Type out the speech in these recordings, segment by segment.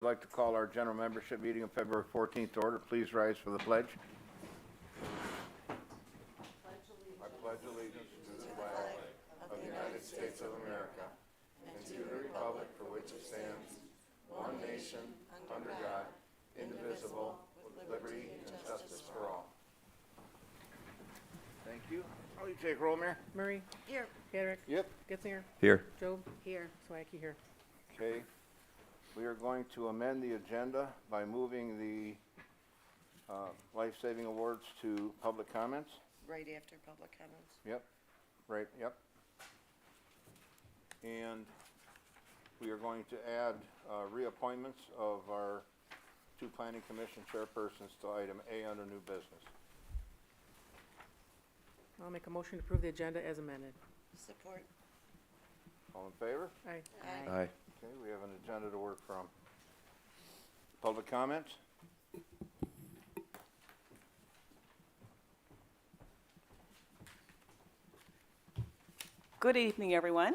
I'd like to call our general membership meeting of February 14th to order. Please rise for the pledge. I pledge allegiance to the flag of the United States of America and to the republic for which it stands, one nation, under God, indivisible, with liberty and justice for all. Thank you. How do you take roll, Mayor? Murray. Here. Hedrick. Yep. Getzinger. Here. Job. Here. Swacky here. Okay. We are going to amend the agenda by moving the life-saving awards to public comments. Right after public comments. Yep, right, yep. And we are going to add reappointments of our two planning commission chairpersons to item A under new business. I'll make a motion to approve the agenda as amended. Support. All in favor? Aye. Aye. Okay, we have an agenda to work from. Public comments? Good evening, everyone.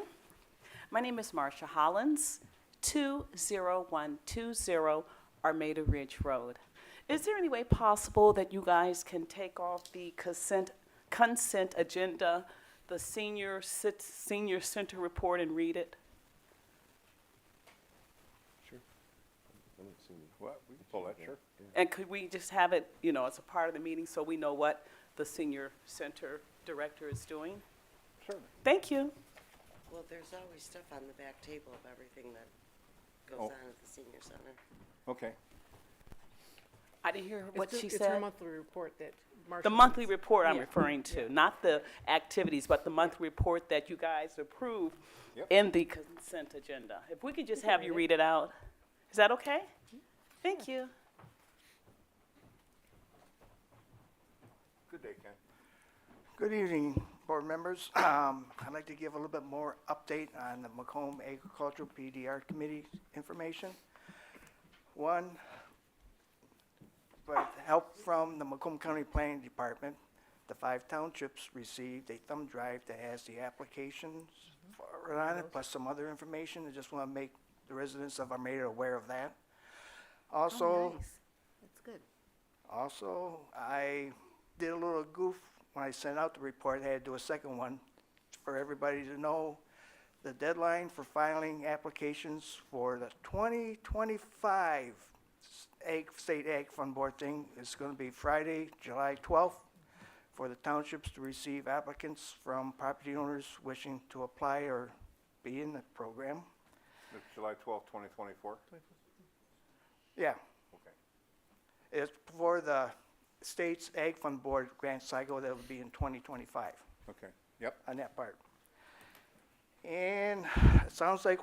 My name is Marcia Hollins, 20120 Armada Ridge Road. Is there any way possible that you guys can take off the consent agenda, the senior center report, and read it? Sure. What, we can pull that, sure. And could we just have it, as a part of the meeting so we know what the senior center director is doing? Certainly. Thank you. Well, there's always stuff on the back table of everything that goes Oh. on at the senior center. Okay, I didn't hear what she It's her said. monthly report that Marcia. The monthly report I'm Yeah. referring to, not the activities, but the monthly report that you guys approve Yep. in the consent agenda. If we could just have you read it out. Is that okay? Thank you. good day, Ken. Good evening, board members. I'd like to give a little bit more update on the Macomb Agricultural PDR Committee information. One, with help from the Macomb County Planning Department, the 5 townships received a thumb drive that has the applications on it, plus some other information. I just want to make the residents of Armada aware of that. Also, That's good. Also, I did a little goof when I sent out the report. I had to do a second one for everybody to know the deadline for filing applications for the 2025 State Ag Fund Board thing is going to be Friday, July 12th, for the townships to receive applicants from property owners wishing to apply or be in the program. It's July 12th, 2024? Yeah. Okay. It's for the state's Ag Fund Board grant cycle that will be in 2025 Okay, yep. on that part. And it sounds like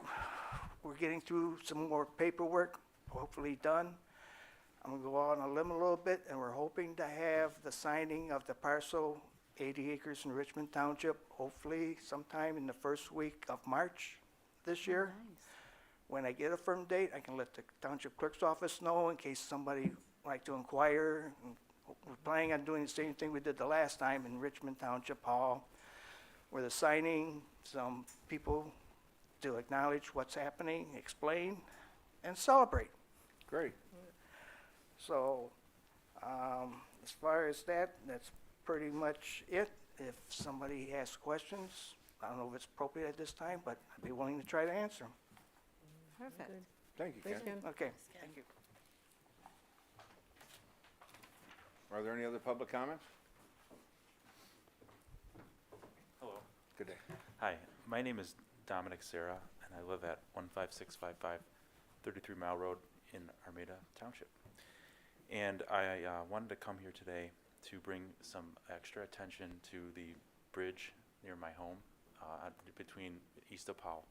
we're getting through some more paperwork, hopefully done. I'm gonna go out on a limb a little bit, and we're hoping to have the signing of the parcel, 80 acres in Richmond Township, hopefully sometime in the first week of March this year. When I get a firm date, I can let the township clerk's office know in case somebody would like to inquire. We're planning on doing the same thing we did the last time in Richmond Township Hall, where the signing, some people to acknowledge what's happening, explain, and celebrate. Great. So, as far as that, that's pretty much it. If somebody has questions, I don't know if it's appropriate at this time, but I'd be willing to try to answer them. Perfect. Thank you, Thanks, Ken. Ken. Okay, thank you. Are there any other public comments? Hello. Good day. Hi, my name is Dominic Serra, and I live at 15655 33 Mile Road in Armada Township. And I wanted to come here today to bring some extra attention to the bridge near my home between east of Powell.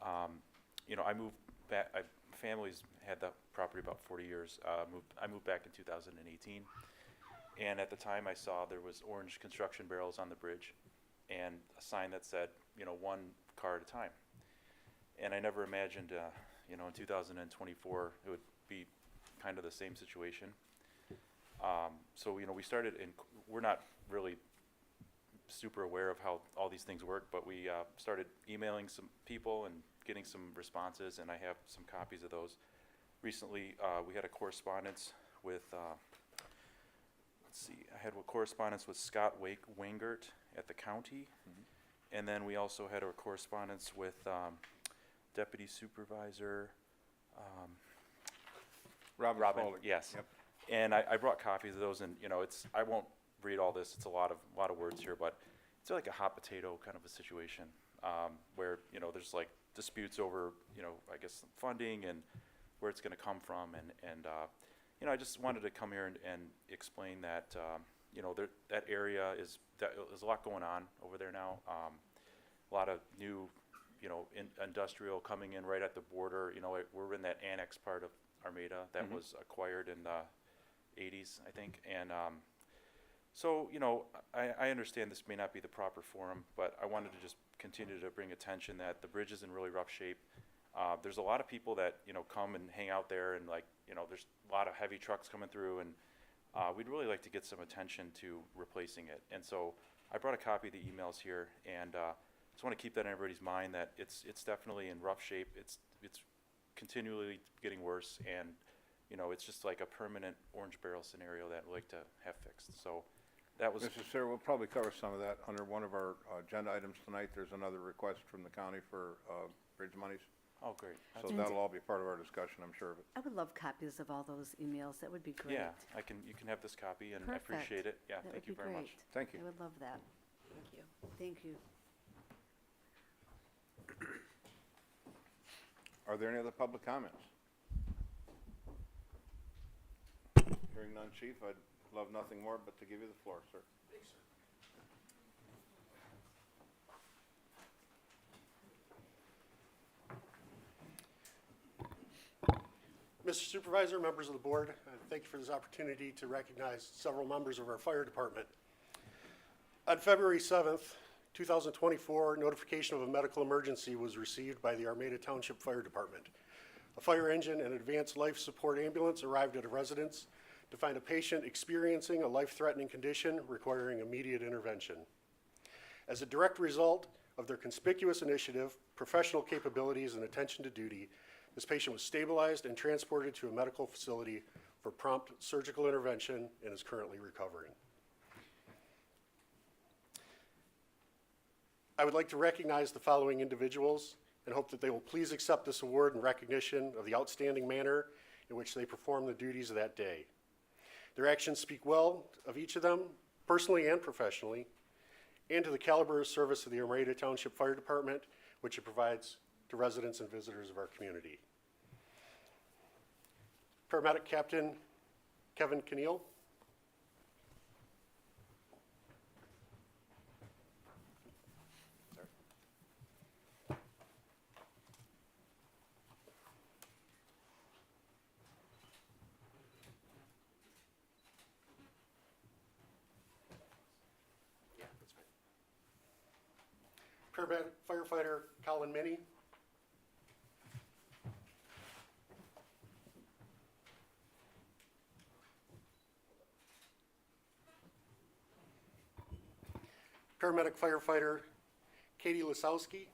I moved back. Family's had that property about 40 years. I moved back in 2018, and at the time I saw there was orange construction barrels on the bridge, and a sign that said, 1 car at a time. And I never imagined, in 2024 it would be kind of the same situation. So we started, and we're not really super aware of how all these things work, but we started emailing some people and getting some responses, and I have some copies of those. recently, we had a correspondence with, let's see, I had a correspondence with Scott Wangert at the county. And then we also had a correspondence with Deputy Supervisor Robin Robin, Foley. yes. Yep. And I brought copies of those, and you know, I won't read all this. It's a lot of words here, but it's like a hot potato kind of a situation where you know there's like disputes over I guess funding and where it's going to come from, and you know, I just wanted to come here and explain that that area there's a lot going on over there now. A lot of new industrial coming in right at the border. You know, we're in that annex part of Armada that was acquired in the 80s, I think. And so, I understand this may not be the proper forum, but I wanted to just continue to bring attention that the bridge is in really rough shape. There's a lot of people that, come and hang out there, and there's a lot of heavy trucks coming through, and we'd really like to get some attention to replacing it. And so I brought a copy of the emails here, and just want to keep that in everybody's mind that it's definitely in rough shape. It's continually getting worse, and it's just like a permanent orange barrel scenario that we'd like to have fixed. So that was Mr. Chair, we'll probably cover some of that under one of our agenda items tonight. There's another request from the county for bridge monies. oh great. So And- that'll all be part of our discussion, I'm sure of it. I would love copies of all those emails. That would be great. Yeah, you can have this copy, and I Perfect. appreciate it. Yeah, That thank would you be very much. great. Thank you. I would love that. Thank you. Thank you. Are there any other public comments? Hearing none, Chief, I'd love nothing more but to give you the floor, sir. Mr. Supervisor, members of the board, thank you for this opportunity to recognize several members of our fire department. On February 7th, 2024, notification of a medical emergency was received by the Armada Township Fire Department. A fire engine and advanced life support ambulance arrived at a residence to find a patient experiencing a life-threatening condition requiring immediate intervention. As a direct result of their conspicuous initiative, professional capabilities, and attention to duty, this patient was stabilized and transported to a medical facility for prompt surgical intervention and is currently recovering. I would like to recognize the following individuals and hope that they will please accept this award in recognition of the outstanding manner in which they perform the duties of that day. Their actions speak well of each of them, personally and professionally, and to the caliber of service of the Armada Township Fire Department, which it provides to residents and visitors of our community. Paramedic Captain Kevin Keneal. Yeah, that's fine. Paramedic Firefighter Colin Minnie. Paramedic Firefighter Katie Lisowski.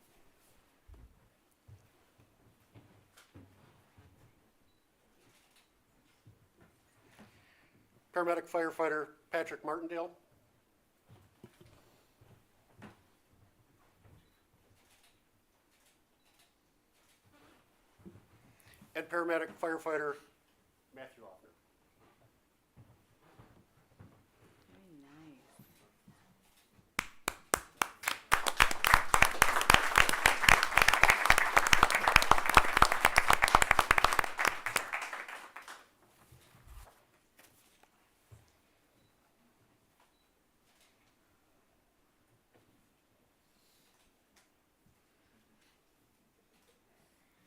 Paramedic Firefighter Patrick Martindale. And Paramedic Firefighter Matthew Offner. Very nice.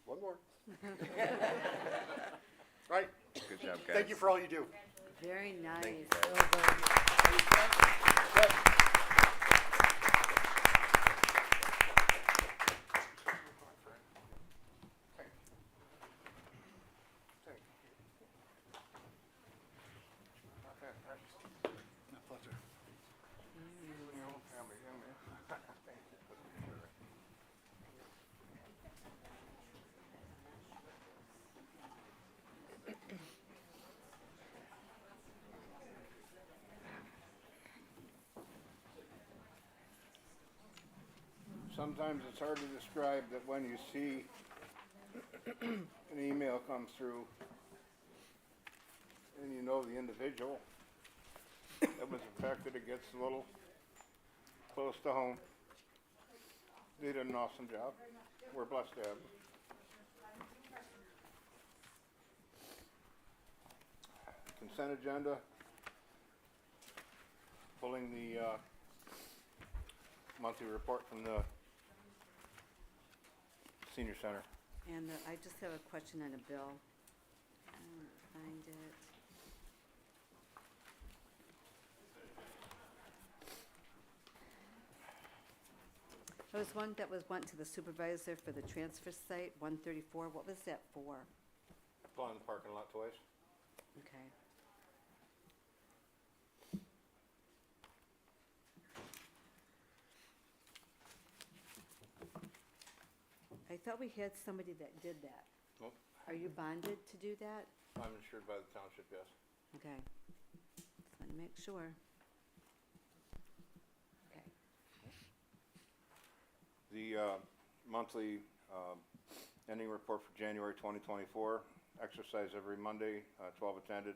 One more. Right. Good job, guys. Thank you for all you do. Very nice. Sometimes it's hard to describe that when you see an email come through and you know the individual that was affected, it gets a little close to home. They did an awesome job. We're blessed to have them. Consent agenda. Pulling the monthly report from the senior center. And I just have a question on a bill. I want to find it. There was one that went to the supervisor for the transfer site, 134. What was that for? Pulling the parking lot twice. Okay. I thought we had somebody that did that. Nope. Are you bonded to do that? I'm insured by the township, yes. Okay. Just want to make sure. Okay. The monthly ending report for January 2024, exercise every Monday, 12 attended.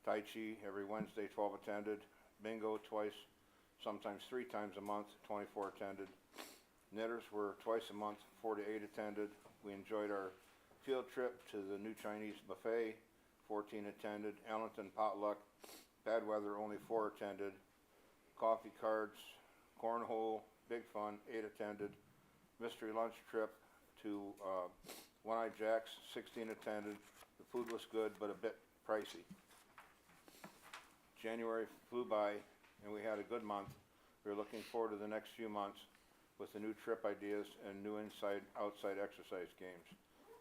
Tai Chi every Wednesday, 12 attended. Bingo twice, sometimes 3 times a month, 24 attended. Knitters were twice a month, 4 to 8 attended. We enjoyed our field trip to the new Chinese buffet, 14 attended. Allenton potluck, bad weather, only 4 attended. Coffee cards, cornhole, big fun, 8 attended. Mystery lunch trip to One-Eye Jack's, 16 attended. The food was good, but a bit pricey. January flew by, and we had a good month. We're looking forward to the next few months with the new trip ideas and new outside exercise games.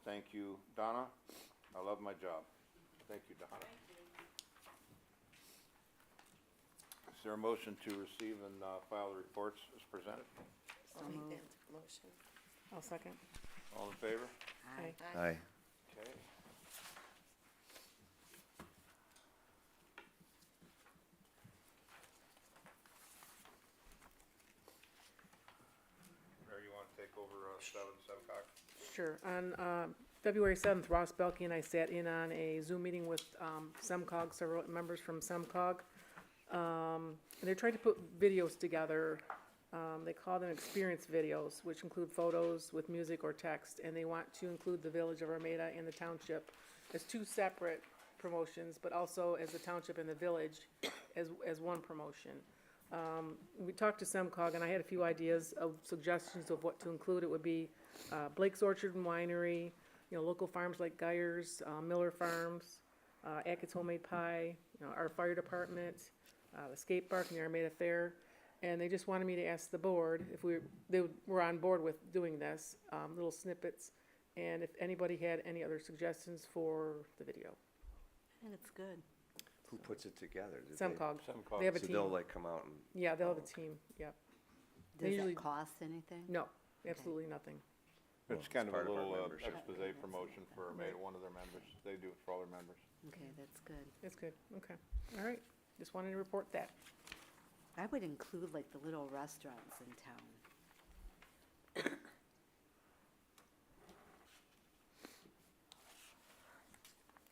Thank you, Donna. I love my job. Thank you, Donna. Is there a motion to receive and file the reports as presented? I'll make moved. that motion. I'll second. All in favor? Aye. Aye. Okay. Mary, you want to take over 7 o'clock? Sure. On February 7th, Ross Belkey and I sat in on a Zoom meeting with SEMCOG, several members from SEMCOG. And they're trying to put videos together. They call them experience videos, which include photos with music or text. And they want to include the village of Armada and the township as 2 separate promotions, but also as the township and the village as one promotion. We talked to SEMCOG, and I had a few ideas of suggestions of what to include. It would be Blake's Orchard and Winery, local farms like Geyer's, Miller Farms, Ackett's Homemade Pie, our fire department, the skate park and the Armada Fair. And they just wanted me to ask the board if they were on board with doing this, little snippets, and if anybody had any other suggestions for the video. And it's good. Who puts it together? Do they- SEMCOG, SEMCOG. they have a So team. they'll like come out and, Yeah, they'll have a team, yep. They Does usually- that cost anything? No, absolutely nothing. It's kind of a part of our little membership. expose promotion for Armada, one of their members. They do it for all their members. Okay, that's good. It's good, okay. All right, just wanted to report that. I would include like the little restaurants in town.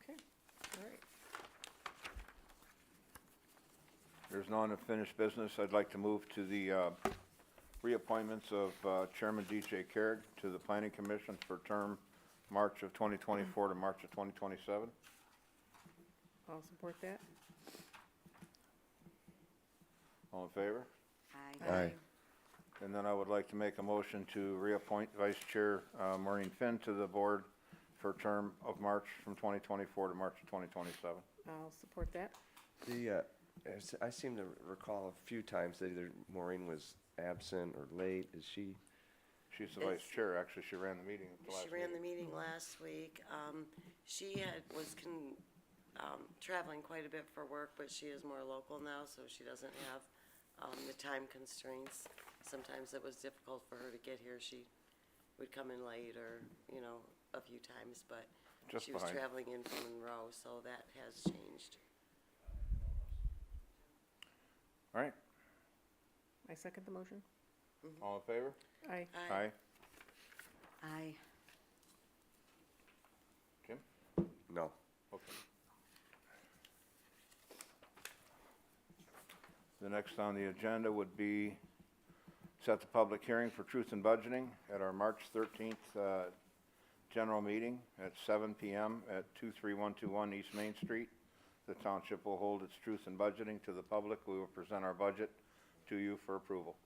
Okay, all right. There's no unfinished business. I'd like to move to the reappointments of Chairman DJ Carrick to the Planning Commission for term March of 2024 to March of 2027. I'll support that. All in favor? Aye. Aye. And then I would like to make a motion to reappoint Vice Chair Maureen Finn to the board for term of March from 2024 to March of 2027. I'll support that. I seem to recall a few times that either Maureen was absent or late. Is she? She's the vice chair. Actually, she ran the meeting at the last She ran the meeting. meeting last week. She was traveling quite a bit for work, but she is more local now, so she doesn't have the time constraints. Sometimes it was difficult for her to get here. She would come in late or, a few times, but Just she was behind. traveling in from Monroe, so that has changed. All right. I second the motion. All in favor? Aye. Aye. Aye. Kim? No. Okay. The next on the agenda would be set the public hearing for truth in budgeting at our March 13th general meeting at 7 p.m. at 23121 East Main Street. The township will hold its truth in budgeting to the public. We will present our budget to you for approval.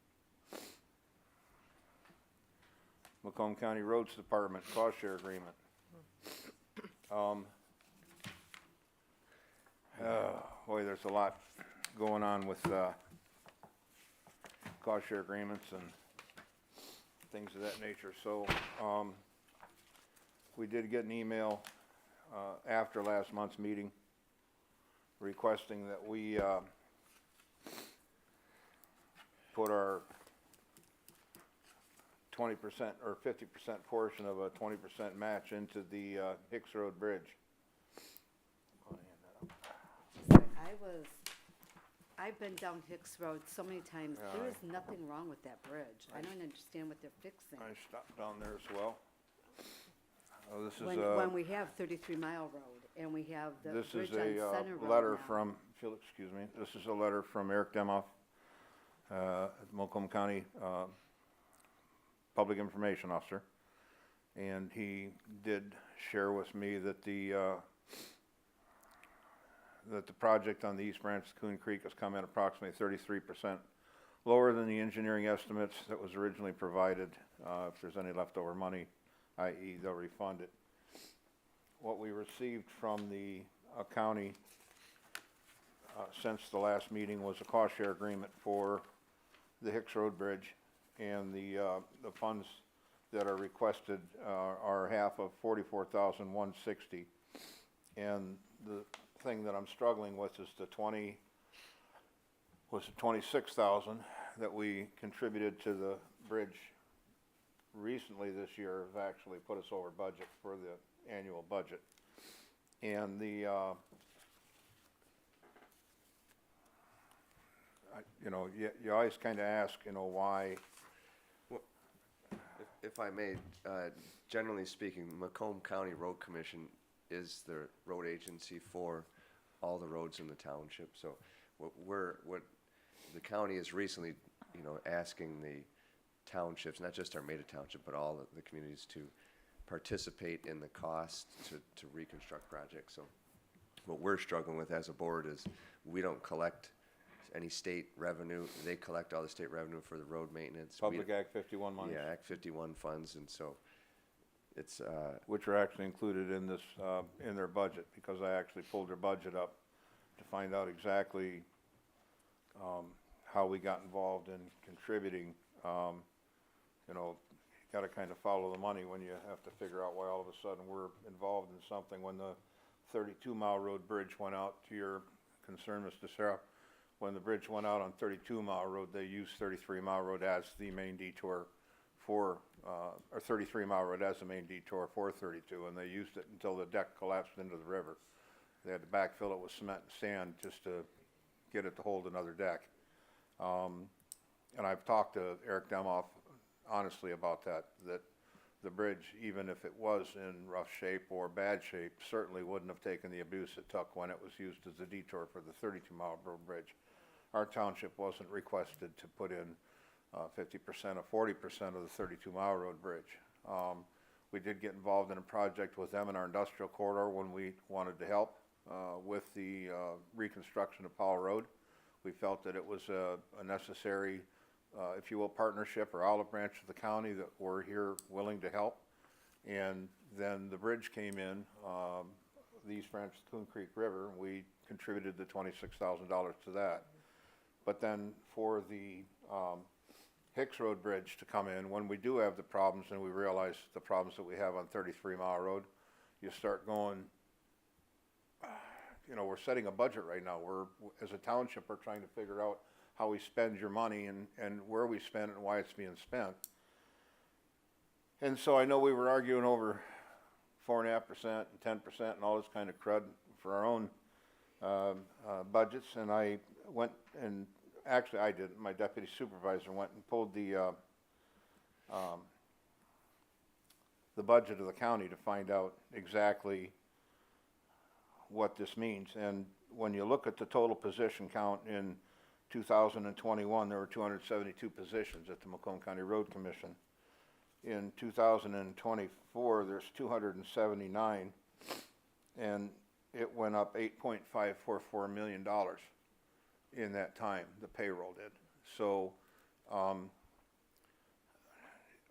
Macomb County Roads Department cost share agreement. Boy, there's a lot going on with cost share agreements and things of that nature. So we did get an email after last month's meeting requesting that we put our 20% or 50% portion of a 20% match into the Hicks Road Bridge. I've been down Hicks Road so many times. Yeah, There is nothing wrong with that bridge. I don't understand what they're fixing. I stopped down there as well. This is When we have 33 Mile Road and we have the this is bridge on a Center Road letter now. from, if you'll excuse me, this is a letter from Eric Demoff, Macomb County Public Information Officer. And he did share with me that the project on the East Branch of Coon Creek has come in approximately 33% lower than the engineering estimates that was originally provided. If there's any leftover money, i.e. they'll refund it. What we received from the county since the last meeting was a cost share agreement for the Hicks Road Bridge, and the funds that are requested are half of $44,160. And the thing that I'm struggling with is the 26,000 that we contributed to the bridge recently this year have actually put us over budget for the annual budget. And the you always kind of ask, why. If I may, generally speaking, Macomb County Road Commission is the road agency for all the roads in the township. So what the county is recently, asking the townships, not just Armada Township, but all the communities to participate in the cost to reconstruct projects. So what we're struggling with as a board is we don't collect any state revenue. They collect all the state revenue for the road maintenance. Public Act 51 money. Yeah, Act 51 funds, and so it's, Which are actually included in this, in their budget, because I actually pulled their budget up to find out exactly how we got involved in contributing. You gotta kind of follow the money when you have to figure out why all of a sudden we're involved in something. When the 32 Mile Road Bridge went out, to your concern, Mr. Sarah, when the bridge went out on 32 Mile Road, they used 33 Mile Road as the main detour for, or 33 Mile Road as the main detour for 32, and they used it until the deck collapsed into the river. They had to backfill it with cement and sand just to get it to hold another deck. And I've talked to Eric Demoff honestly about that the bridge, even if it was in rough shape or bad shape, certainly wouldn't have taken the abuse it took when it was used as a detour for the 32 Mile Road Bridge. Our township wasn't requested to put in 50% or 40% of the 32 Mile Road Bridge. We did get involved in a project with them in our industrial corridor when we wanted to help with the reconstruction of Powell Road. We felt that it was a necessary, if you will, partnership or olive branch of the county that were here willing to help. And then the bridge came in, the East Branch of Coon Creek River, and we contributed the $26,000 to that. But then for the Hicks Road Bridge to come in, when we do have the problems and we realize the problems that we have on 33 Mile Road, you start going, we're setting a budget right now. As a township, we're trying to figure out how we spend your money and where we spend it and why it's being spent. And so I know we were arguing over 4.5% and 10% and all this kind of crud for our own budgets, and I went and actually, I didn't. My deputy supervisor went and pulled the budget of the county to find out exactly what this means. And when you look at the total position count in 2021, there were 272 positions at the Macomb County Road Commission. In 2024, there's 279, and it went up $8.544 million in that time, the payroll did. So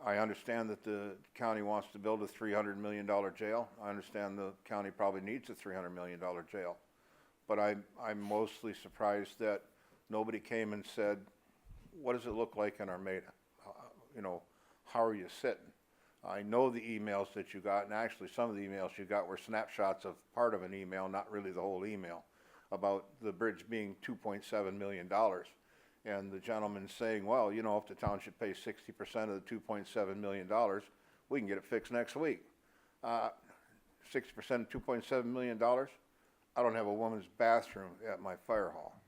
I understand that the county wants to build a $300 million jail. I understand the county probably needs a $300 million jail. But I'm mostly surprised that nobody came and said, what does it look like in Armada? You know, how are you sitting? I know the emails that you got, and actually some of the emails you got were snapshots of part of an email, not really the whole email, about the bridge being $2.7 million. And the gentleman saying, well, you know, if the township pays 60% of the $2.7 million, we can get it fixed next week. 60% of $2.7 million? I don't have a woman's bathroom at my fire hall.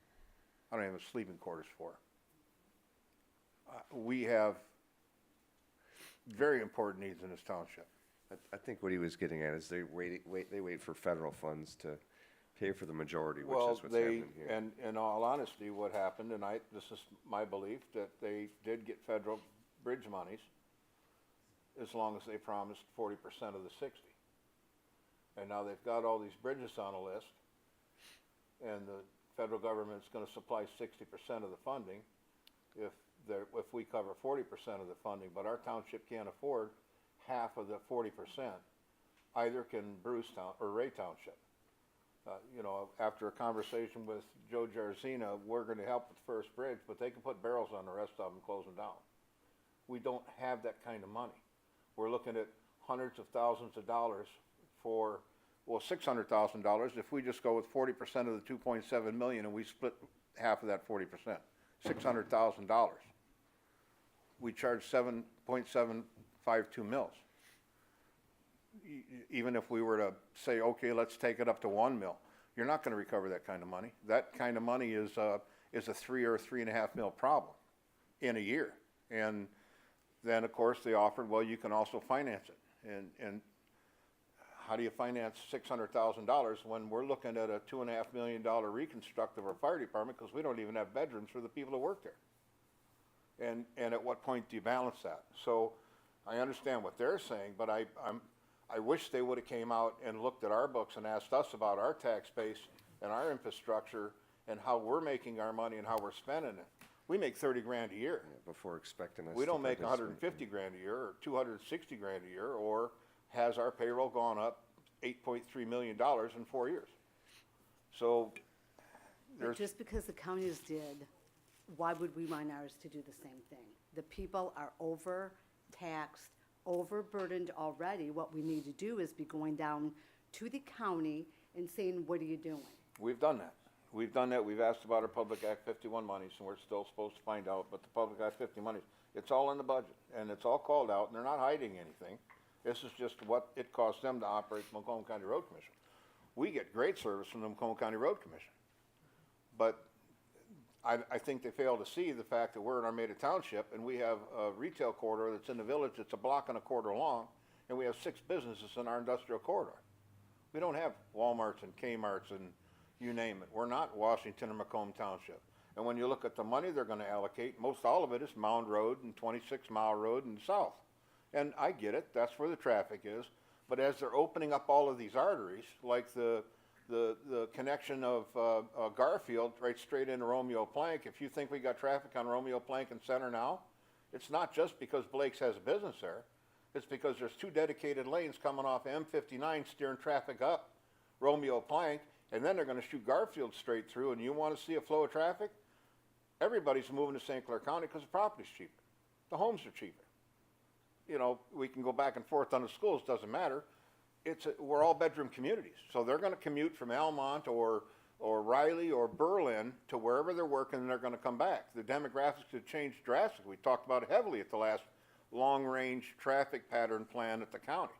I don't have sleeping quarters for her. We have very important needs in this township. I think what he was getting at is they wait for federal funds to pay for the majority, which Well, is what's happening here. and in all honesty, what happened, and this is my belief, that they did get federal bridge monies as long as they promised 40% of the 60. And now they've got all these bridges on a list, and the federal government's going to supply 60% of the funding if we cover 40% of the funding, but our township can't afford half of the 40%. Either can Bruce Town or Ray Township. You know, after a conversation with Joe Jarzina, we're going to help with the first bridge, but they can put barrels on the rest of them, close them down. We don't have that kind of money. We're looking at hundreds of thousands of dollars for, well, $600,000 if we just go with 40% of the 2.7 million and we split half of that 40%. $600,000. We charge 7.752 mils. Even if we were to say, okay, let's take it up to 1 mil, you're not going to recover that kind of money. That kind of money is a 3 or 3.5 mil problem in a year. And then, of course, they offered, well, you can also finance it. And how do you finance $600,000 when we're looking at a $2.5 million reconstruct of our fire department because we don't even have bedrooms for the people that work there? And at what point do you balance that? So I understand what they're saying, but I wish they would have came out and looked at our books and asked us about our tax base and our infrastructure and how we're making our money and how we're spending it. We make 30 grand a year. Yeah, before expecting us We to don't make participate. 150 grand a year or 260 grand a year, or has our payroll gone up $8.3 million in 4 years? So But there's, just because the counties did, why would we want ours to do the same thing? The people are overtaxed, overburdened already. What we need to do is be going down to the county and saying, what are you doing? we've done that. We've done that. We've asked about our Public Act 51 monies, and we're still supposed to find out, but the Public Act 50 monies, it's all in the budget, and it's all called out, and they're not hiding anything. This is just what it costs them to operate the Macomb County Road Commission. We get great service from the Macomb County Road Commission. But I think they fail to see the fact that we're in Armada Township, and we have a retail corridor that's in the village that's a block and a quarter long, and we have 6 businesses in our industrial corridor. We don't have Walmarts and Kmarts and you name it. We're not Washington or Macomb Township. And when you look at the money they're going to allocate, most all of it is Mound Road and 26 Mile Road and south. And I get it, that's where the traffic is. But as they're opening up all of these arteries, like the connection of Garfield right straight into Romeo Plank, if you think we got traffic on Romeo Plank and Center now, it's not just because Blake's has a business there. It's because there's 2 dedicated lanes coming off M59 steering traffic up Romeo Plank, and then they're going to shoot Garfield straight through, and you want to see a flow of traffic? Everybody's moving to St. Clair County because the property's cheaper. The homes are cheaper. You know, we can go back and forth on the schools, doesn't matter. We're all bedroom communities. So they're going to commute from Almont or Riley or Berlin to wherever they're working, and they're going to come back. The demographics have changed drastically. We talked about it heavily at the last long-range traffic pattern plan at the county.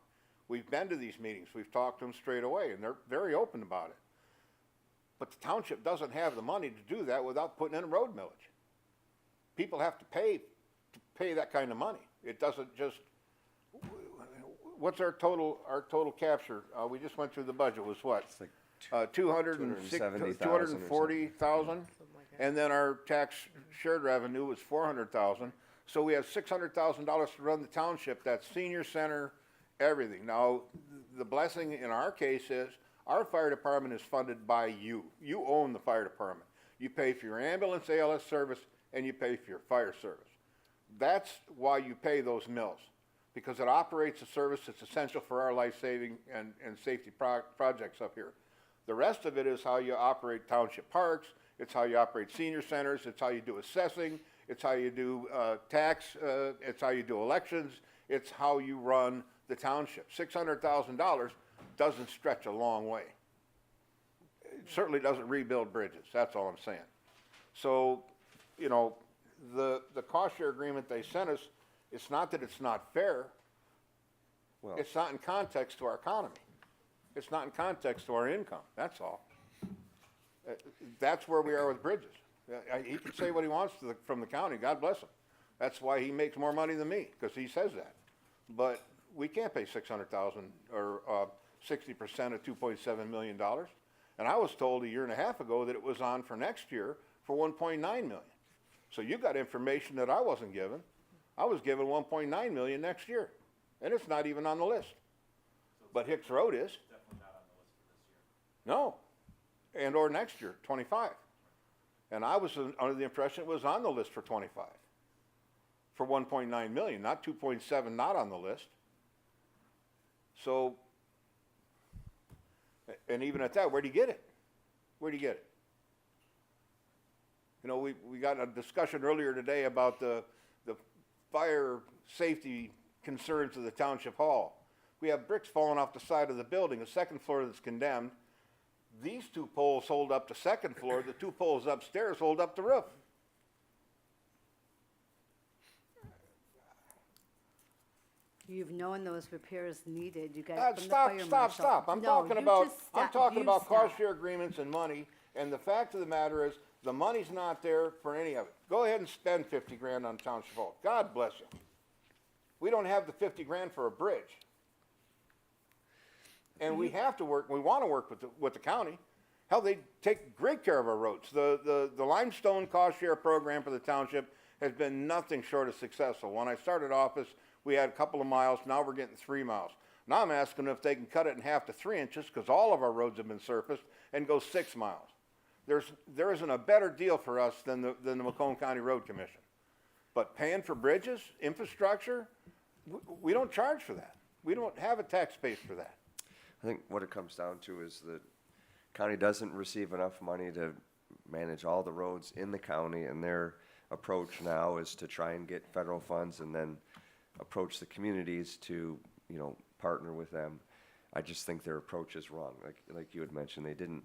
We've been to these meetings. We've talked to them straight away, and they're very open about it. But the township doesn't have the money to do that without putting in a road millage. people have to pay that kind of money. It doesn't just, what's our total capture? We just went through the budget was what? It's like 240,000, something like that. and then our tax shared revenue was 400,000. So we have $600,000 to run the township. That's senior center, everything. Now, the blessing in our case is our fire department is funded by you. You own the fire department. You pay for your ambulance ALS service and you pay for your fire service. That's why you pay those mills, because it operates a service that's essential for our life-saving and safety projects up here. The rest of it is how you operate township parks, it's how you operate senior centers, it's how you do assessing, it's how you do tax, it's how you do elections, it's how you run the township. $600,000 doesn't stretch a long way. It certainly doesn't rebuild bridges, that's all I'm saying. So, you know, the cost share agreement they sent us, it's not that it's not fair, Well, it's not in context to our economy. It's not in context to our income, that's all. That's where we are with bridges. He can say what he wants from the county, God bless him. That's why he makes more money than me, because he says that. But we can't pay $600,000 or 60% of $2.7 million. And I was told a year and a half ago that it was on for next year for $1.9 million. So you got information that I wasn't given. I was given $1.9 million next year, and it's not even on the list. But Hicks Road is. Definitely not on the list for this year. No, and or next year, 25. And I was under the impression it was on the list for 25, for 1.9 million, not 2.7, not on the list. So, and even at that, where'd he get it? Where'd he get it? You know, we got a discussion earlier today about the fire safety concerns of the township hall. We have bricks falling off the side of the building, a second floor that's condemned. These two poles hold up the second floor, the two poles upstairs hold up the roof. You've known those repairs needed, you got it from the Stop, fire stop, marshal. stop. I'm No, talking you about, just I'm stop. talking You about cost stop. share agreements and money, and the fact of the matter is, the money's not there for any of it. Go ahead and spend 50 grand on township hall. God bless you. We don't have the 50 grand for a bridge. And we have to work, we want to work with the county. Hell, they take great care of our roads. The limestone cost share program for the township has been nothing short of successful. When I started office, we had a couple of miles, now we're getting 3 miles. Now I'm asking if they can cut it in half to 3 inches, because all of our roads have been surfaced, and go 6 miles. There isn't a better deal for us than the Macomb County Road Commission. But paying for bridges, infrastructure, we don't charge for that. We don't have a tax base for that. I think what it comes down to is that county doesn't receive enough money to manage all the roads in the county, and their approach now is to try and get federal funds and then approach the communities to, you know, partner with them. I just think their approach is wrong. Like you had mentioned, they didn't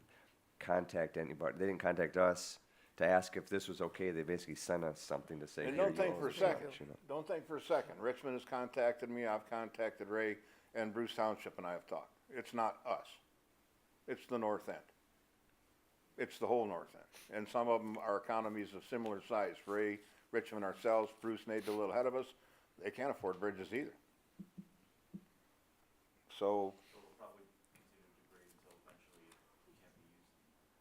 contact anybody. They didn't contact us to ask if this was okay. They basically sent us something to say, And "Here, don't you think own for a this second, much," you know. don't think for a second. Richmond has contacted me, I've contacted Ray, and Bruce Township and I have talked. It's not us. It's the north end. It's the whole north end. And some of them are economies of similar size. Ray, Richmond, ourselves, Bruce maybe a little ahead of us. They can't afford bridges either. So, So it'll probably continue to degrade until eventually it can't be used.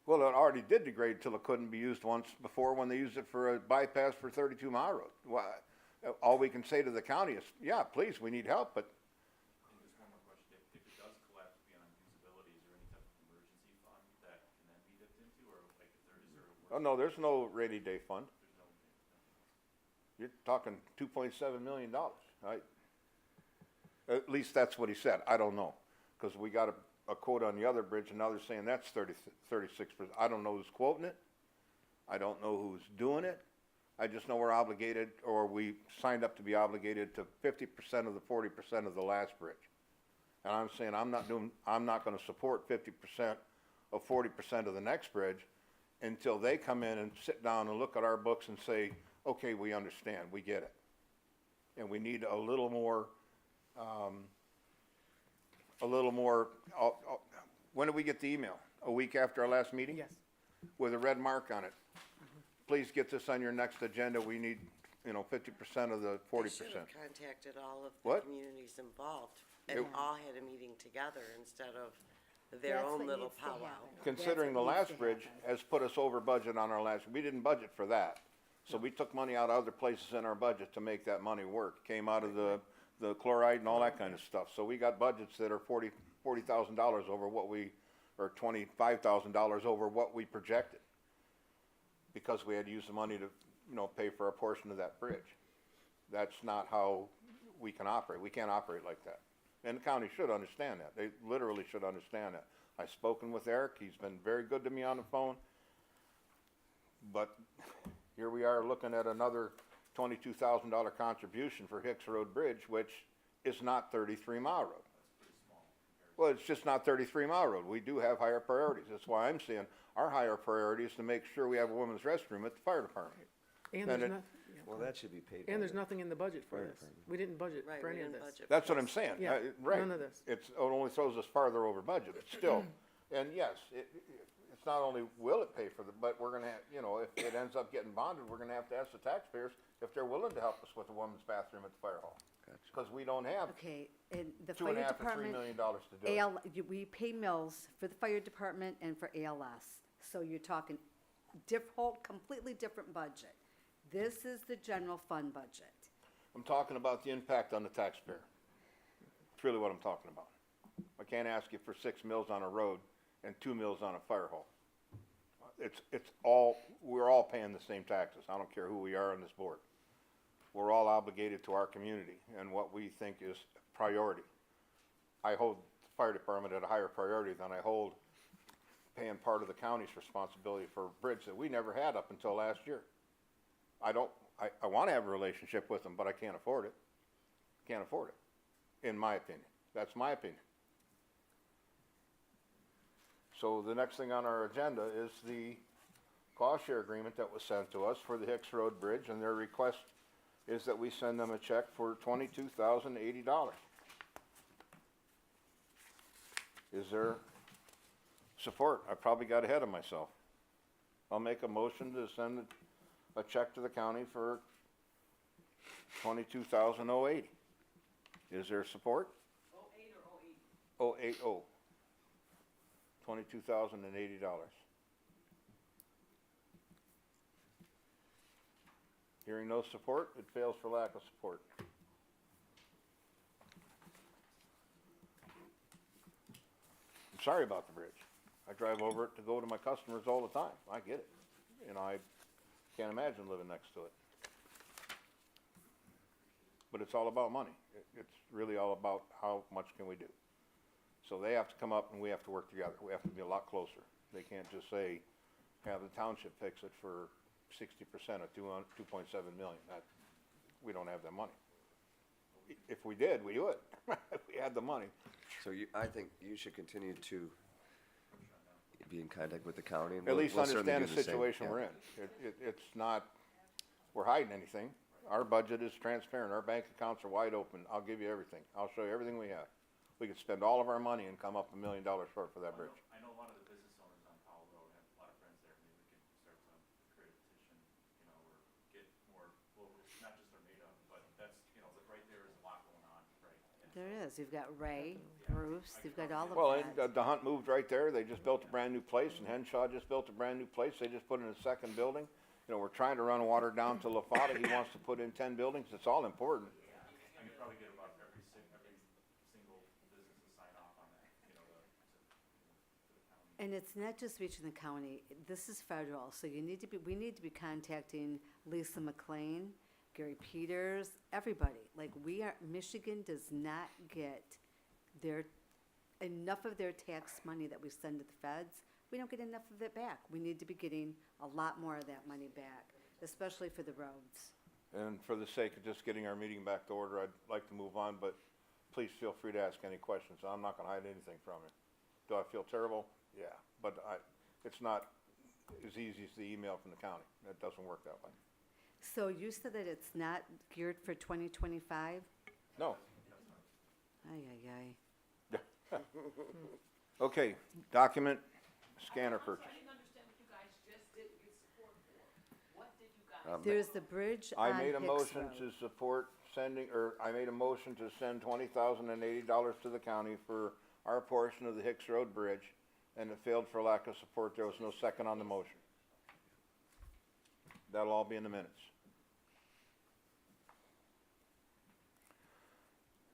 well, it already did degrade till it couldn't be used once before when they used it for a bypass for 32 Mile Road. Why? All we can say to the county is, yeah, please, we need help, but And just one more question, if it does collapse beyond usability, is there any type of emergency fund that can then be dipped into, or like is there a? oh no, there's no rainy day fund. There's no, nothing else. You're talking $2.7 million, right? At least that's what he said. I don't know, because we got a quote on the other bridge, and now they're saying that's 36%. I don't know who's quoting it. I don't know who's doing it. I just know we're obligated, or we signed up to be obligated to 50% of the 40% of the last bridge. And I'm saying I'm not gonna support 50% of 40% of the next bridge until they come in and sit down and look at our books and say, okay, we understand, we get it. And we need a little more, when did we get the email? A week after our last meeting? Yes. With a red mark on it. please get this on your next agenda. We need, 50% of the 40%. They should have contacted all of the What? communities involved and It- all had a meeting together instead of their That's own what little needs to powwow. happen. Considering the That's what needs last to bridge happen. has put us over budget on our last, we didn't budget for that. So we took money out of other places in our budget to make that money work. Came out of the chloride and all that kind of stuff. So we got budgets that are $40,000 over what we, or $25,000 over what we projected. Because we had to use the money to, pay for a portion of that bridge. That's not how we can operate. We can't operate like that. And the county should understand that. They literally should understand that. I've spoken with Eric. He's been very good to me on the phone. But here we are looking at another $22,000 contribution for Hicks Road Bridge, which is not 33 Mile Road. Well, it's just not 33 Mile Road. We do have higher priorities. That's why I'm saying our higher priority is to make sure we have a women's restroom at the fire department. And Then there's it- not, Well, that should be paid. by and there's the- nothing in the budget for Fire this. department. We didn't budget Right, for we any of didn't this. budget. That's what I'm saying. Yeah, Right. none of this. It only throws us farther over budget, but still. And yes, it's not only will it pay for the, but we're gonna have, if it ends up getting bonded, we're gonna have to ask the taxpayers if they're willing to help us with the women's bathroom at the fire hall. Gotcha. Because we don't have Okay, and the $2.5 fire to $3 department, million to do it. we pay mills for the fire department and for ALS. So you're talking whole, completely different budget. This is the general fund budget. I'm talking about the impact on the taxpayer. It's really what I'm talking about. I can't ask you for 6 mills on a road and 2 mills on a fire hall. We're all paying the same taxes. I don't care who we are on this board. We're all obligated to our community and what we think is priority. I hold the fire department at a higher priority than I hold paying part of the county's responsibility for a bridge that we never had up until last year. I wanna have a relationship with them, but I can't afford it. Can't afford it, in my opinion. That's my opinion. So the next thing on our agenda is the cost share agreement that was sent to us for the Hicks Road Bridge, and their request is that we send them a check for $22,080. Is there support? I probably got ahead of myself. I'll make a motion to send a check to the county for $22,080. Is there support? 08 or 080? 080. $22,080. Hearing no support, it fails for lack of support. I'm sorry about the bridge. I drive over it to go to my customers all the time. I get it. I can't imagine living next to it. But it's all about money. It's really all about how much can we do. So they have to come up and we have to work together. We have to be a lot closer. They can't just say, have the township fix it for 60% of 2.7 million. We don't have that money. If we did, we would. If we had the money. So I think you should continue to be in contact with the county. And At we'll least certainly understand do the same. situation Yeah. we're in. It's not, we're hiding anything. Our budget is transparent. Our bank accounts are wide open. I'll give you everything. I'll show you everything we have. We could spend all of our money and come up $1 million short for that bridge. I know a lot of the business owners on Powell Road have a lot of friends there. Maybe we can start to create a petition, or get more local, not just Armada, but that's, right there is a lot going on, right? And There is, you've got Ray, Bruce, you've got all of Well, and that. the Hunt moved right there. They just built a brand new place, and Henshaw just built a brand new place. They just put in a second building. We're trying to run water down to La Fata. He wants to put in 10 buildings. It's all important. I could probably get about every single business to sign off on that, to the county. And it's not just reaching the county, this is federal, so we need to be contacting Lisa McLean, Gary Peters, everybody. Like, Michigan does not get enough of their tax money that we send to the feds. We don't get enough of it back. We need to be getting a lot more of that money back, especially for the roads. And for the sake of just getting our meeting back to order, I'd like to move on, but please feel free to ask any questions. I'm not gonna hide anything from you. Do I feel terrible? Yeah, but it's not as easy as the email from the county. It doesn't work that way. So you said that it's not geared for 2025? No. Ay, ay, ay. Okay, document scanner purchase. I didn't understand what you guys just didn't get support for. What There's the bridge I on made a Hicks motion Road. to support sending, or I made a motion to send $20,080 to the county for our portion of the Hicks Road Bridge, and it failed for lack of support. There was no second on the motion. That'll all be in the minutes.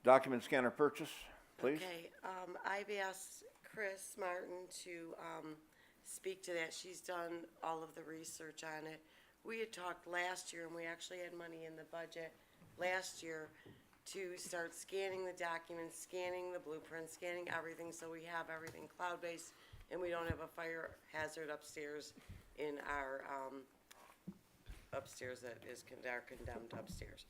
Document scanner purchase, please. Okay, I've asked Chris Martin to, speak to that. She's done all of the research on it. We had talked last year, and we actually had money in the budget last year to start scanning the documents, scanning the blueprints, scanning everything, so we have everything cloud-based, and we don't have a fire hazard upstairs in our, upstairs that is our condemned upstairs.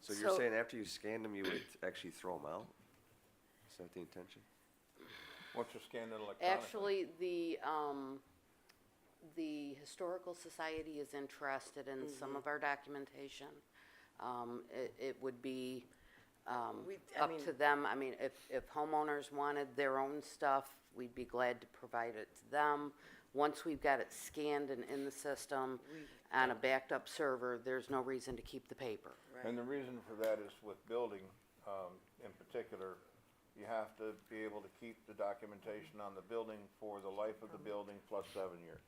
So you're So- saying after you scanned them, you would actually throw them out? Is that the intention? Once you're scanned electronically. Actually, the Historical Society is interested in some of our documentation. It would be, I up mean- to them. I mean, if homeowners wanted their own stuff, we'd be glad to provide it to them. Once we've got it scanned and in the system on a backed up server, there's no reason to keep the paper. And the reason for that is with building, in particular, you have to be able to keep the documentation on the building for the life of the building plus 7 years.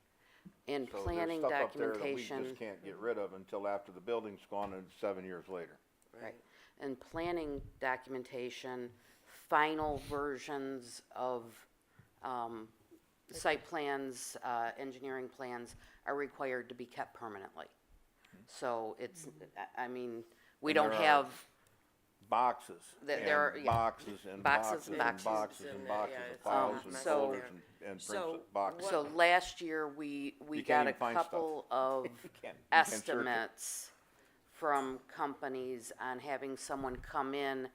And So there's planning stuff up there that we documentation. just can't get rid of until after the building's gone and 7 years later. Right, and planning documentation, final versions of, site plans, engineering plans are required to be kept permanently. So it's, I mean, we And don't there are have, Boxes. There are, and yeah. boxes and Boxes boxes and and boxes. boxes In and there, boxes yeah, of it's files all and messy folders there. and So prints, boxes. so last year, we You can't got a even find stuff. couple of can't search it. estimates from companies on having someone come in,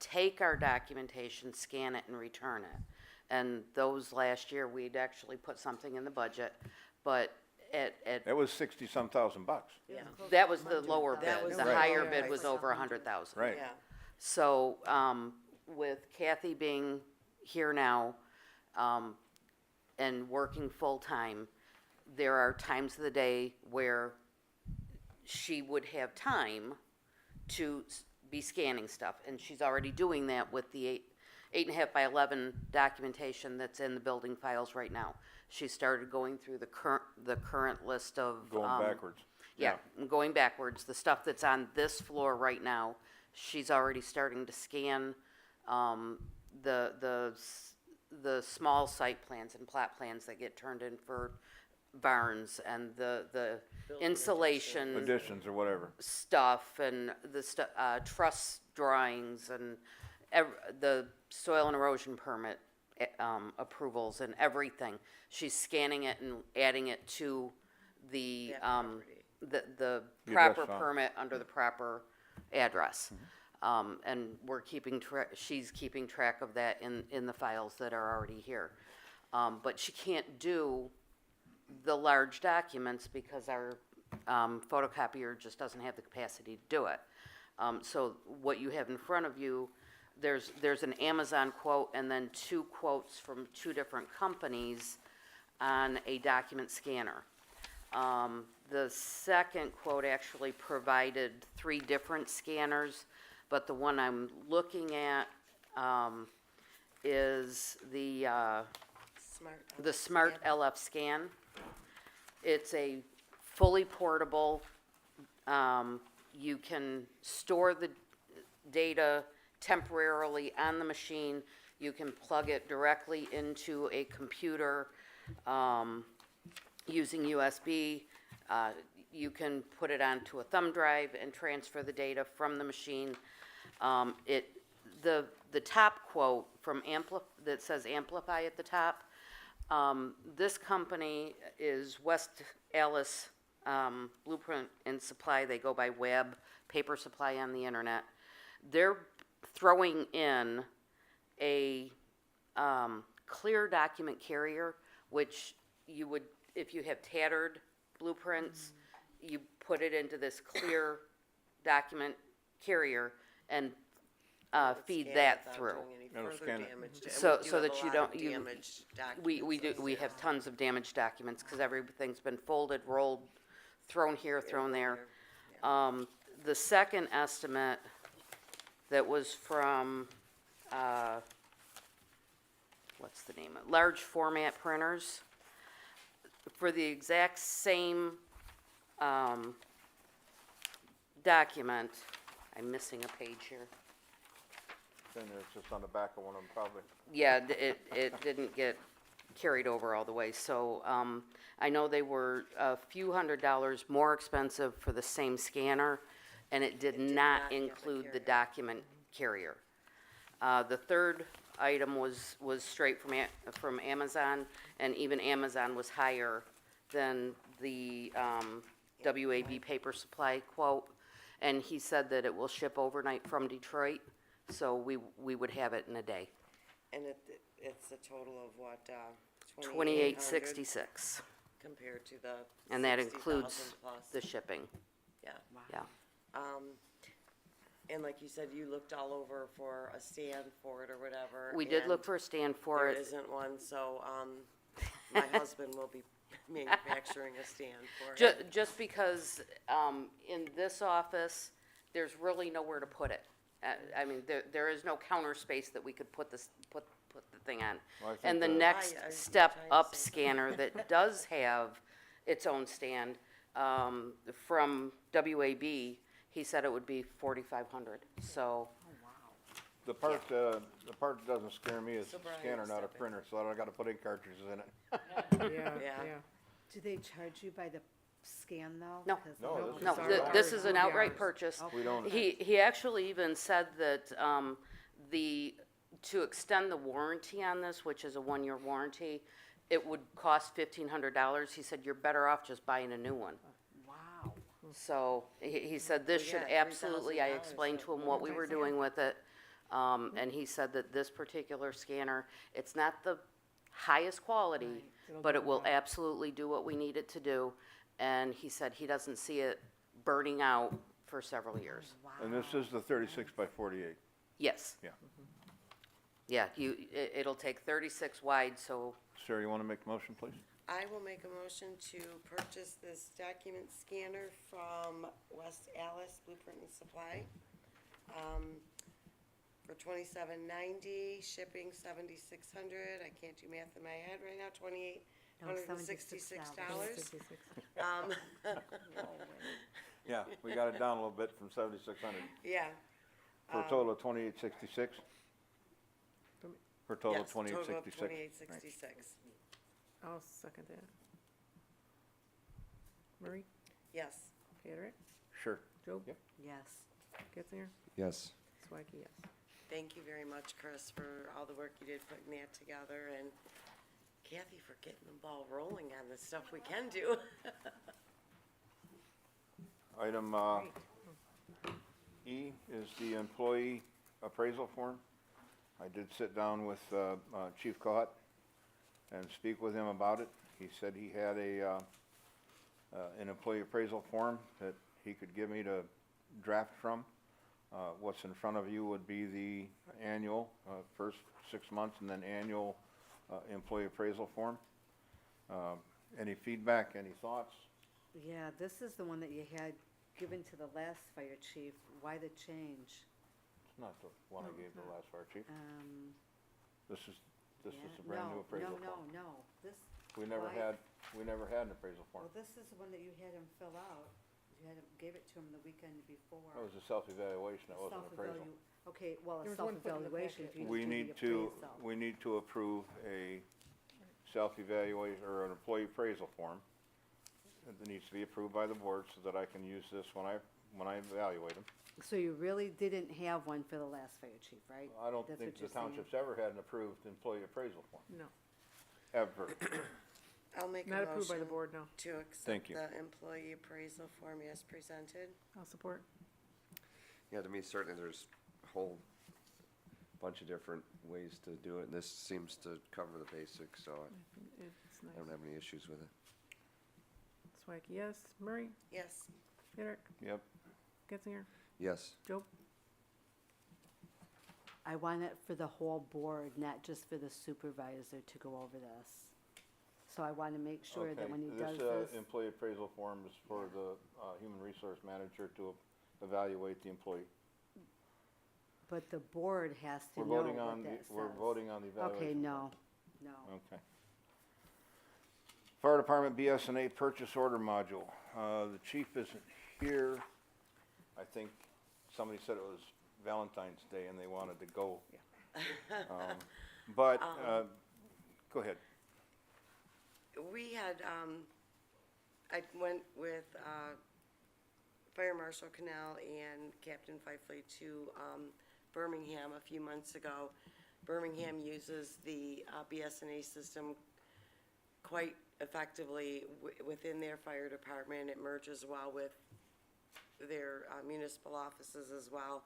take our documentation, scan it, and return it. And those last year, we'd actually put something in the budget, but That was 60-some thousand bucks. Yeah, that was the lower That bid. was The the higher lower bid price. was over 100,000. Right. yeah. So, with Kathy being here now, and working full-time, there are times of the day where she would have time to be scanning stuff, and she's already doing that with the 8.5 by 11 documentation that's in the building files right now. She started going through the current list of. Going backwards. Yeah, going backwards, the stuff that's on this floor right now, she's already starting to scan, the small site plans and plot plans that get turned in for barns and the insulation Additions or whatever. stuff and the truss drawings and the soil and erosion permit approvals and everything. She's scanning it and adding it to the That property. the The proper address file. permit under the proper address. And we're keeping she's keeping track of that in the files that are already here. But she can't do the large documents because our photocopier just doesn't have the capacity to do it. So what you have in front of you, there's an Amazon quote and then 2 quotes from 2 different companies on a document scanner. The second quote actually provided 3 different scanners, but the one I'm looking at is the Smart LF Scan. It's a fully portable, you can store the data temporarily on the machine. You can plug it directly into a computer using USB. You can put it onto a thumb drive and transfer the data from the machine. The top quote from that says Amplify at the top, this company is West Alice Blueprint and Supply. They go by Web Paper Supply on the internet. They're throwing in a clear document carrier, which you would, if you have tattered blueprints, you put it into this clear document carrier and feed Scan that without through. doing any It'll further scan it. damage to- and So- we do so have a that you lot don't- of you- damaged We documents do, we have tons of damaged documents because everything's been folded, rolled, thrown here, thrown there. Yeah. The second estimate that was from, what's the name of, large format printers, for the exact same, document, I'm missing a page here. Then it's just on the back of one of them probably. Yeah, it didn't get carried over all the way, so, I know they were a few $100s more expensive for the same scanner, and it did not not have the include the carrier. document carrier. The third item was straight from Amazon, and even Amazon was higher than the, WAB paper supply quote. And he said that it will ship overnight from Detroit, so we would have it in a day. And it's a total of what, 2866, compared to the and that 60,000 includes plus. the shipping, Yeah. yeah. And like you said, you looked all over for a stand for it or whatever. We did look and for a stand for There it. isn't one, so, my husband will be manufacturing a stand for Ju- it. just because, in this office, there's really nowhere to put it. I mean, there is no counter space that we could put the thing on. Well, I think And the the- next I- I'm step trying to up say- scanner that does have its own stand, from WAB, he said it would be 4,500, so, The part that doesn't scare me is So the Brian, scanner, not a step in. printer, so I don't gotta put ink cartridges in it. Yeah, Yeah. yeah. Do they charge you by the scan though? No. 'Cause No, the- this is no, Sorry. this is an Yeah. outright purchase. We don't, He actually even said that, to extend the warranty on this, which is a 1-year warranty, it would cost $1,500. He said, you're better off just buying a new one. Wow. So, he said this Well, should yeah, absolutely, I $3,000 explained to him for what we were one doing with it. And he said that this particular scanner, it's not the highest quality, It'll but do it will the job. absolutely do what we need it to do. And he said he doesn't see it burning out for several years. and this is the 36 by 48. Yes. Yeah. Yeah, it'll take 36 wide, so, Sarah, you wanna make the motion, please? I will make a motion to purchase this document scanner from West Alice Blueprint and Supply, for $27.90, shipping $7,600. I can't do math in my head right now, $2,866. Yeah, we got it down a little bit from 7,600, Yeah. for a total of 2,866? For a total of Yes, total of 2,866. 2866. I'll second that. Marie, Yes. Patrick, Sure. Joe, Yep. Yes. Getzinger, Yes. Swikey, yes. Thank you very much, Chris, for all the work you did putting that together, and Kathy for getting the ball rolling on the stuff we can do. Item, E is the employee appraisal form. I did sit down with, Chief Cohat and speak with him about it. He said he had an employee appraisal form that he could give me to draft from. What's in front of you would be the annual, first 6 months, and then annual, employee appraisal form. Any feedback, any thoughts? Yeah, this is the one that you had given to the last fire chief. Why the change? It's not the one I gave the last fire chief. This is Yeah, a brand new no, appraisal form. No, this, We never why- had an appraisal form. well, this is the one that you had him fill out. You had him, gave it to him the weekend before. That was a self-evaluation, that wasn't an appraisal. Okay, well, a There was one put in the self-evaluation, packet. if you We just do the need to, appraisal. we need to approve a self-evaluation, or an employee appraisal form. It needs to be approved by the board so that I can use this when I evaluate them. So you really didn't have one for the last fire chief, right? I don't That's think what the you're saying? township's ever had an approved employee appraisal form, No, ever. I'll make a not approved by the motion board, no. to accept Thank you. the employee appraisal form as presented. I'll support. Yeah, to me, certainly there's a whole bunch of different ways to do it, and this seems to cover the basics, so It's I don't nice. have any issues with it. Swikey, yes. Murray, Yes. Patrick, Yep, Getzinger, Yes. Joe, I want it for the whole board, not just for the supervisor to go over this. So I want to make sure that Okay, when he does this this, employee appraisal form is for the human resource manager to evaluate the employee. but the board has to We're know voting what on, that says. we're voting on the evaluation. Okay, form. no. Okay. Fire Department BS&A purchase order module. The chief isn't here. I think somebody said it was Valentine's Day and they wanted to go. But, go ahead. We had, I went with, Fire Marshal Canal and Captain Fifely to, Birmingham a few months ago. Birmingham uses the, BSNA system quite effectively within their fire department. It merges well with their municipal offices as well.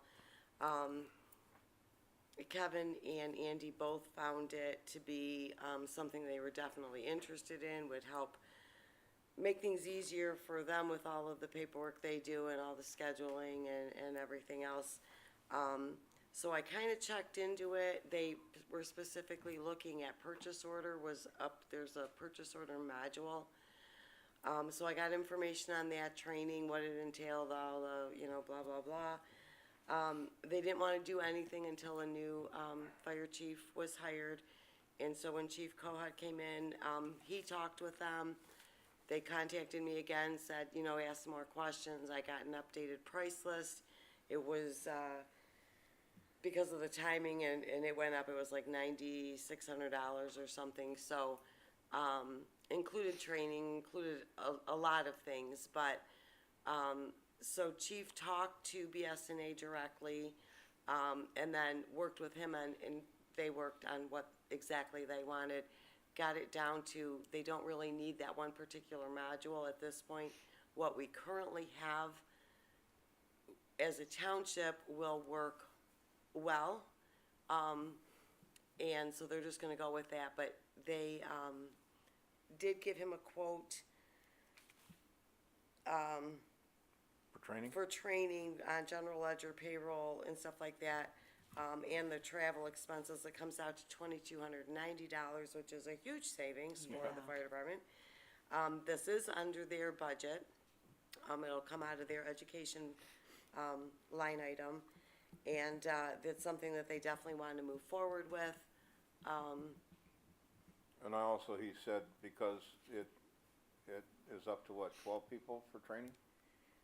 Kevin and Andy both found it to be something they were definitely interested in, would help make things easier for them with all of the paperwork they do and all the scheduling and everything else. So I kind of checked into it. They were specifically looking at purchase order was up, there's a purchase order module. So I got information on that training, what it entailed, all the, you know, blah, blah, blah. They didn't want to do anything until a new, fire chief was hired. And so when Chief Kohut came in, he talked with them. They contacted me again, said, you know, ask some more questions. I got an updated price list. It was, because of the timing and it went up, it was like $9,600 or something. So, included training, included a lot of things, but, so Chief talked to BSNA directly, and then worked with him and they worked on what exactly they wanted. Got it down to, they don't really need that one particular module at this point. What we currently have as a township will work well. And so they're just gonna go with that, but they, did give him a quote, For training? for training on general ledger, payroll, and stuff like that, and the travel expenses, it comes out to $2,290, which is a huge savings for the fire department. This is under their budget. It'll come out of their education, line item, and, it's something that they definitely want to move forward with. And also, he said, because it is up to what, 12 people for training?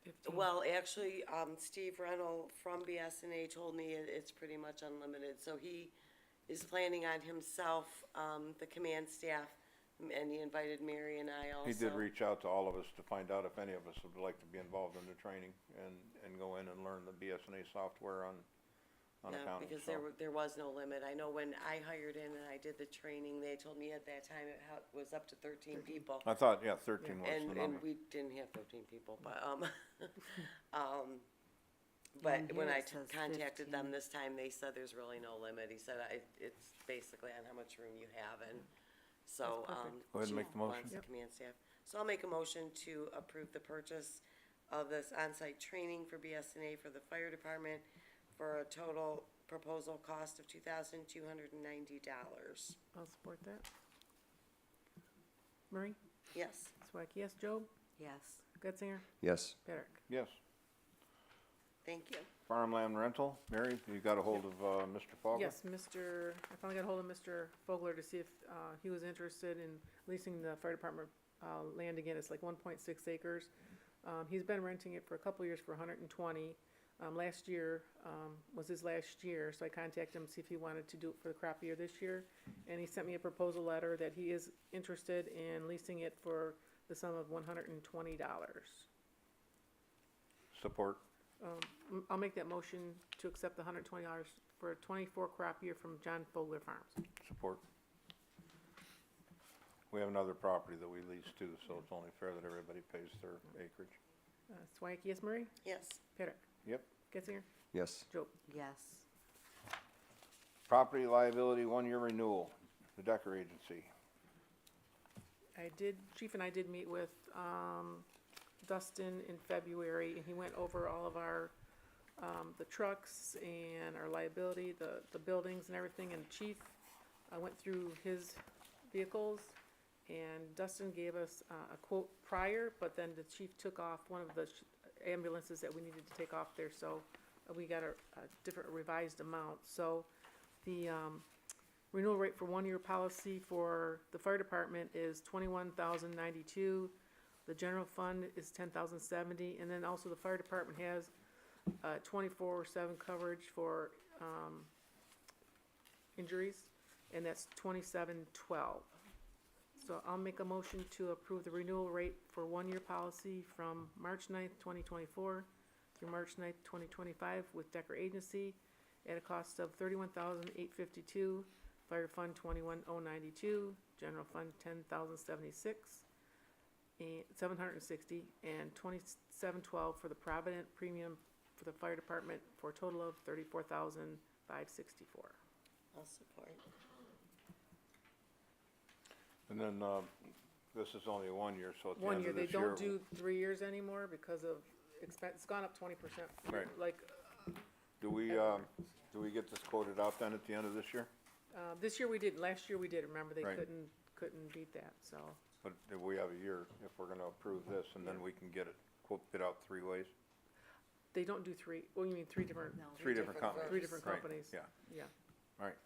15. Well, actually, Steve Reynolds from BSNA told me it's pretty much unlimited, so he is planning on himself, the command staff, and he invited Mary and I also. He did reach out to all of us to find out if any of us would like to be involved in the training and go in and learn the BSNA software on Yeah, accounting. because So, there was no limit. I know when I hired in and I did the training, they told me at that time it was up to 13 people. I thought, yeah, 13 was the And number. we didn't have 13 people, but, And but when here I it says contacted 15. them this time, they said there's really no limit. He said, it's basically on how much room you have, and so, That's perfect. Go ahead and make Chief the motion. wants the command staff. So I'll make a motion to approve the purchase of this on-site training for BSNA for the fire department for a total proposal cost of $2,290. I'll support that. Marie? Yes. Swack, yes. Job? Yes. Getzinger? Yes. Patrick? Yes. Thank you. Farmland rental, Mary, you got a hold of Mr. Fogler? Yes, I finally got hold of Mr. Fogler to see if he was interested in leasing the fire department land again. It's like 1.6 acres. He's been renting it for a couple years for 120. Last year was his last year, so I contacted him to see if he wanted to do it for the crop year this year. And he sent me a proposal letter that he is interested in leasing it for the sum of $120. Support. I'll make that motion to accept the $120 for a 24 crop year from John Fogler Farms. Support. We have another property that we lease too, so it's only fair that everybody pays their acreage. Swack, yes. Marie? Yes. Patrick? Yep. Getzinger? Yes. Job? Yes. Property liability, 1-year renewal, the Decker Agency. Chief and I did meet with Dustin in February, and he went over all of our, the trucks and our liability, the buildings and everything, and Chief went through his vehicles, And Dustin gave us a quote prior, but then the chief took off one of the ambulances that we needed to take off there, so we got a different revised amount. So the renewal rate for 1-year policy for the fire department is $21,092. The general fund is $10,070, and then also the fire department has 24/7 coverage for injuries, and that's $2712. So I'll make a motion to approve the renewal rate for 1-year policy from March 9th, 2024 through March 9th, 2025 with Decker Agency at a cost of $31,852, Fire Fund $21,092, General Fund $10,076, and $760, and $2712 for the Provident Premium for the fire department for a total of $34,564. I'll support. And then, this is only a 1 year, so at the 1 end year, of they this year. don't do 3 years anymore because of expense, it's gone up 20%. Right. Like, Do we get this quoted out then at the end of this year? this year we did, last year we did, remember, they Right. couldn't beat that, so. But do we have a year if we're gonna approve this, and then we can get it, bid out 3 ways? They don't do three, well, you mean three different, No. 3 different companies? three different Right, companies. Yeah, Yeah. all right,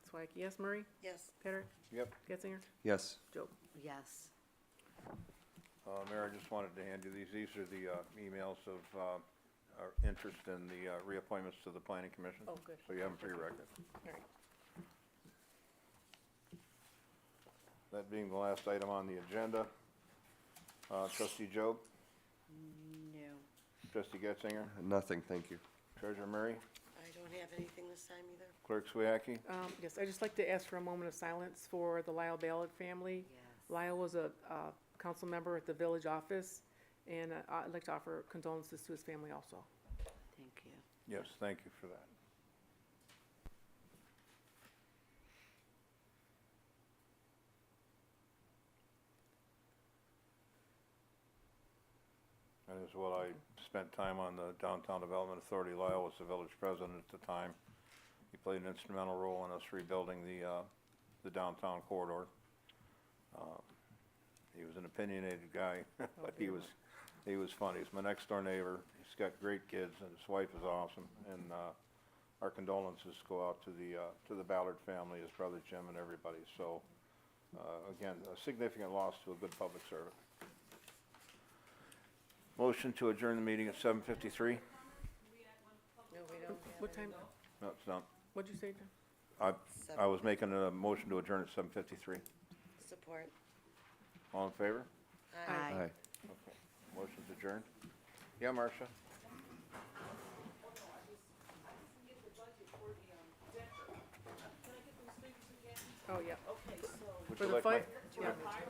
Swike, yes, Murray, Yes. Petter, yep. Getzinger, Yes. Joe. Yes. Mayor, I just wanted to hand you these. These are the emails of our interest in the reappointments to the planning commission. Oh, good. So you have them for your record. All right. That being the last item on the agenda, trustee Job, No. trustee Getzinger, Nothing, thank you. treasurer Murray, I don't have anything this time either. clerk Swiacki. Yes, I'd just like to ask for a moment of silence for the Lyle Ballard family. Yes. Lyle was a council member at the village office, and I'd like to offer condolences to his family also. Thank you. Yes, thank you for that. And as well, I spent time on the Downtown Development Authority. Lyle was the village president at the time. He played an instrumental role in us rebuilding the downtown corridor. He was an opinionated guy, but he was funny. He's my next door neighbor. He's got great kids, and his wife is awesome. And our condolences go out to the Ballard family, his brother Jim, and everybody. So again, a significant loss to a good public servant. Motion to adjourn the meeting at 7:53. No, we don't have What time, No, it's not. what'd you say, John? I was making a motion to adjourn at 7:53. Support. All in favor? Aye. Aye. Okay. Motion's adjourned. Yeah, Marcia? Oh, yeah. Would For you the like fight, my- yeah.